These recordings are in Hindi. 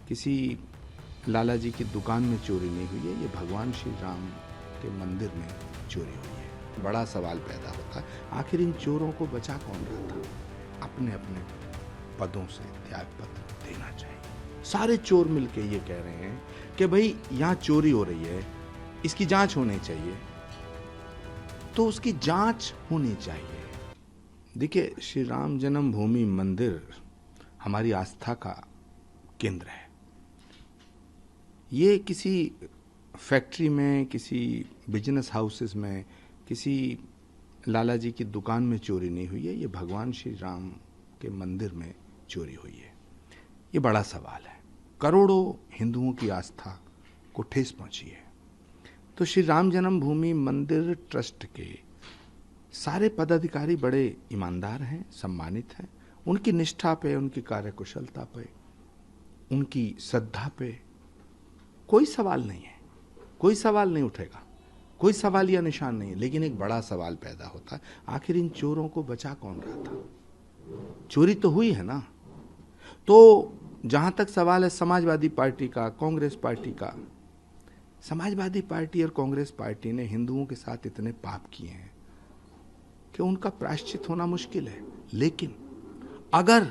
किसी लाला जी की दुकान में चोरी नहीं हुई है, ये भगवान श्री राम के मंदिर में चोरी हुई है। बड़ा सवाल पैदा होता है, आखिर इन चोरों को बचा कौन रहा था? अपने अपने पदों से त्यागपत्र देना चाहिए। सारे चोर मिलके ये कह रहे हैं कि भाई यहाँ चोरी हो रही है, इसकी जांच होनी चाहिए, तो उसकी जांच होनी चाहिए। देखिए, श्री राम जन्मभूमि मंदिर हमारी आस्था का केंद्र है। ये किसी फैक्ट्री में, किसी बिजनेस हाउसेस में, किसी लाला जी की दुकान में चोरी नहीं हुई है, ये भगवान श्री राम के मंदिर में चोरी हुई है। ये बड़ा सवाल है। करोड़ों हिंदुओं की आस्था को ठेस पहुंची है। तो श्री राम जन्मभूमि मंदिर ट्रस्ट के सारे पदाधिकारी बड़े ईमानदार हैं, सम्मानित हैं। उनकी निष्ठा पे, उनकी कार्यकुशलता पे, उनकी श्रद्धा पे कोई सवाल नहीं है, कोई सवाल नहीं उठेगा, कोई सवाल या निशान नहीं है। लेकिन एक बड़ा सवाल पैदा होता है, आखिर इन चोरों को बचा कौन रहा था? चोरी तो हुई है ना। तो जहां तक सवाल है समाजवादी पार्टी का, कांग्रेस पार्टी का, समाजवादी पार्टी और कांग्रेस पार्टी ने हिंदुओं के साथ इतने पाप किए हैं कि उनका प्रायश्चित होना मुश्किल है। लेकिन अगर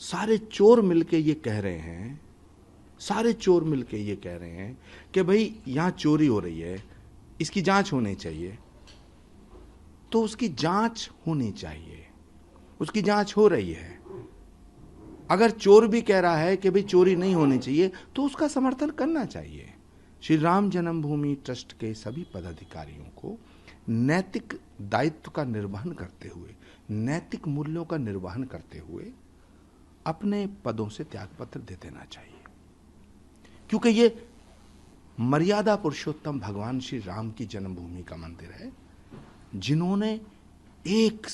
सारे चोर मिलके ये कह रहे हैं, सारे चोर मिलके ये कह रहे हैं कि भाई यहां चोरी हो रही है, इसकी जांच होनी चाहिए, तो उसकी जांच होनी चाहिए। उसकी जांच हो रही है। अगर चोर भी कह रहा है कि भाई चोरी नहीं होनी चाहिए, तो उसका समर्थन करना चाहिए। श्री राम जन्मभूमि ट्रस्ट के सभी पदाधिकारियों को नैतिक दायित्व का निर्वहन करते हुए, नैतिक मूल्यों का निर्वहन करते हुए अपने पदों से त्यागपत्र दे देना चाहिए। क्योंकि ये मर्यादा पुरुषोत्तम भगवान श्री राम की जन्मभूमि का मंदिर है, जिन्होंने एक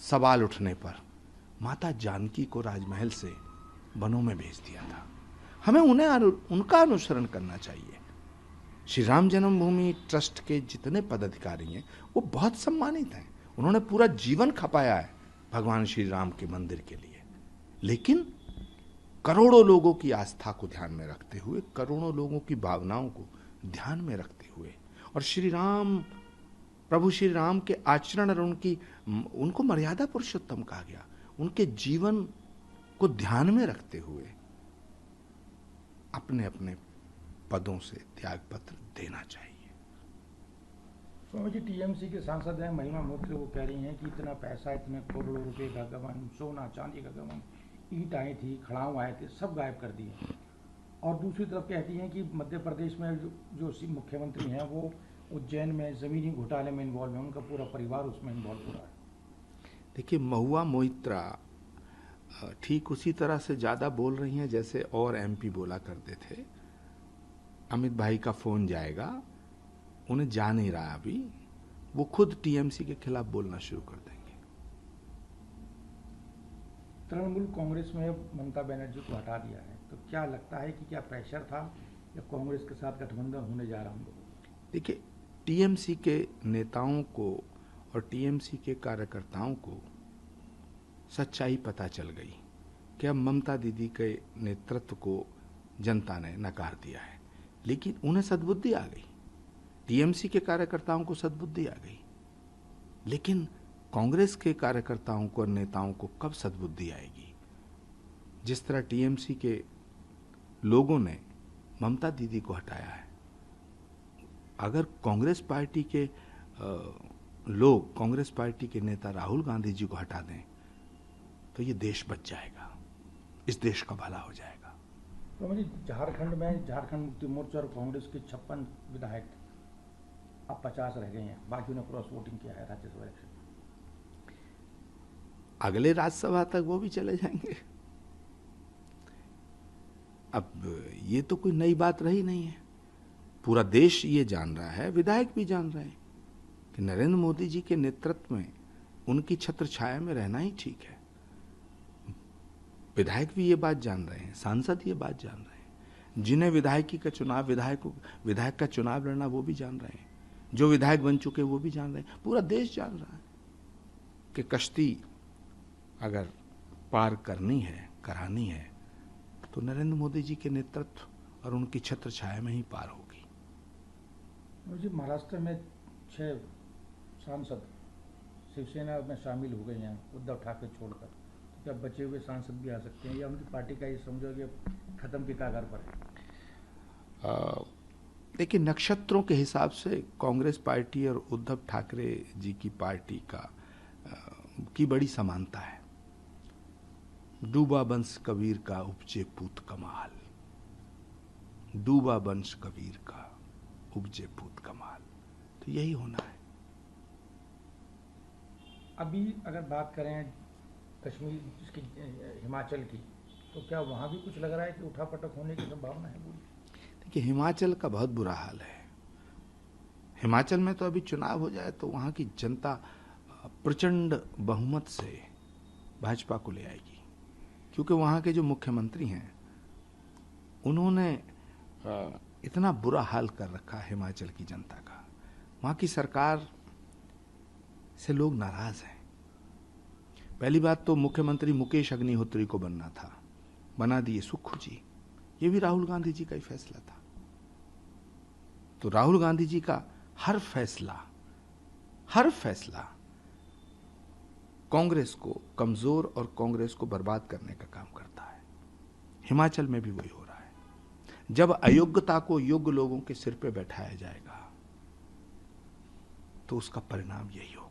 सवाल उठने पर माता जानकी को राजमहल से वनों में भेज दिया था। हमें उनका अनुसरण करना चाहिए। श्री राम जन्मभूमि ट्रस्ट के जितने पदाधिकारी हैं वो बहुत सम्मानित हैं। उन्होंने पूरा जीवन खपाया है भगवान श्री राम के मंदिर के लिए। लेकिन करोड़ों लोगों की आस्था को ध्यान में रखते हुए, करोड़ों लोगों की भावनाओं को ध्यान में रखते हुए, और श्री राम, प्रभु श्री राम के आचरण और उनको मर्यादा पुरुषोत्तम कहा गया, उनके जीवन को ध्यान में रखते हुए अपने अपने पदों से त्यागपत्र देना चाहिए। स्वामी जी, टीएमसी के सांसद हैं महिमा मोइत्रा, वो कह रही हैं कि इतना पैसा, इतने करोड़ों रुपए का गबन, सोना चांदी का गबन, ईंट आई थी, खड़ाऊ आए थे, सब गायब कर दिए। और दूसरी तरफ कहती हैं कि मध्य प्रदेश में जो मुख्यमंत्री हैं वो उज्जैन में जमीनी घोटाले में इन्वॉल्व है, उनका पूरा परिवार उसमें इन्वॉल्व हो रहा है। देखिए, महुआ मोइत्रा ठीक उसी तरह से ज़्यादा बोल रही हैं जैसे और एमपी बोला करते थे। अमित भाई का फोन जाएगा, उन्हें जा नहीं रहा अभी, वो खुद टीएमसी के खिलाफ बोलना शुरू कर देंगे। तृणमूल कांग्रेस में ममता बनर्जी को हटा दिया है, तो क्या लगता है कि क्या प्रेशर था या कांग्रेस के साथ गठबंधन होने जा रहा हम लोग? देखिए, टीएमसी के नेताओं को और टीएमसी के कार्यकर्ताओं को सच्चाई पता चल गई कि अब ममता दीदी के नेतृत्व को जनता ने नकार दिया है। लेकिन उन्हें सद्बुद्धि आ गई, टीएमसी के कार्यकर्ताओं को सद्बुद्धि आ गई। लेकिन कांग्रेस के कार्यकर्ताओं को और नेताओं को कब सद्बुद्धि आएगी? जिस तरह टीएमसी के लोगों ने ममता दीदी को हटाया है, अगर कांग्रेस पार्टी के लोग, कांग्रेस पार्टी के नेता राहुल गांधी जी को हटा दें तो ये देश बच जाएगा, इस देश का भला हो जाएगा। तो मुझे झारखंड में झारखंड मुक्ति मोर्चा और कांग्रेस के 56 विधायक अब 50 रह गए हैं, बाकी ने क्रॉस वोटिंग किया है राज्यसभा इलेक्शन। अगले राज्यसभा तक वो भी चले जाएंगे। अब ये तो कोई नई बात रही नहीं है। पूरा देश ये जान रहा है, विधायक भी जान रहे हैं कि नरेंद्र मोदी जी के नेतृत्व में उनकी छत्र छाया में रहना ही ठीक है। विधायक भी ये बात जान रहे हैं, सांसद ये बात जान रहे हैं, जिन्हें विधायक का चुनाव लड़ना वो भी जान रहे हैं, जो विधायक बन चुके वो भी जान रहे हैं, पूरा देश जान रहा है कि कश्ती अगर पार करनी है, करानी है, तो नरेंद्र मोदी जी के नेतृत्व और उनकी छत्र छाया में ही पार होगी। मुझे महाराष्ट्र में 6 सांसद शिवसेना में शामिल हो गए हैं उद्धव ठाकरे छोड़कर, तो क्या बचे हुए सांसद भी आ सकते हैं या उनकी पार्टी का ये समझो कि खत्म के कागार पर है? देखिए, नक्षत्रों के हिसाब से कांग्रेस पार्टी और उद्धव ठाकरे जी की पार्टी की बड़ी समानता है। डूबा वंश कबीर का उपजे पूत कमाल, डूबा वंश कबीर का उपजे पूत कमाल, तो यही होना है। अभी अगर बात करें कश्मीर इसकी हिमाचल की, तो क्या वहाँ भी कुछ लग रहा है कि उठापटक होने की संभावना है? देखिए, हिमाचल का बहुत बुरा हाल है। हिमाचल में तो अभी चुनाव हो जाए तो वहाँ की जनता प्रचंड बहुमत से भाजपा को ले आएगी, क्योंकि वहाँ के जो मुख्यमंत्री हैं उन्होंने इतना बुरा हाल कर रखा है हिमाचल की जनता का। वहाँ की सरकार से लोग नाराज हैं। पहली बात तो मुख्यमंत्री मुकेश अग्निहोत्री को बनना था, बना दिए सुक्खू जी। ये भी राहुल गांधी जी का ही फैसला था। तो राहुल गांधी जी का हर फैसला कांग्रेस को कमजोर और कांग्रेस को बर्बाद करने का काम करता है। हिमाचल में भी वही हो रहा है। जब अयोग्यता को योग्य लोगों के सिर पे बैठाया जाएगा तो उसका परिणाम यही होगा।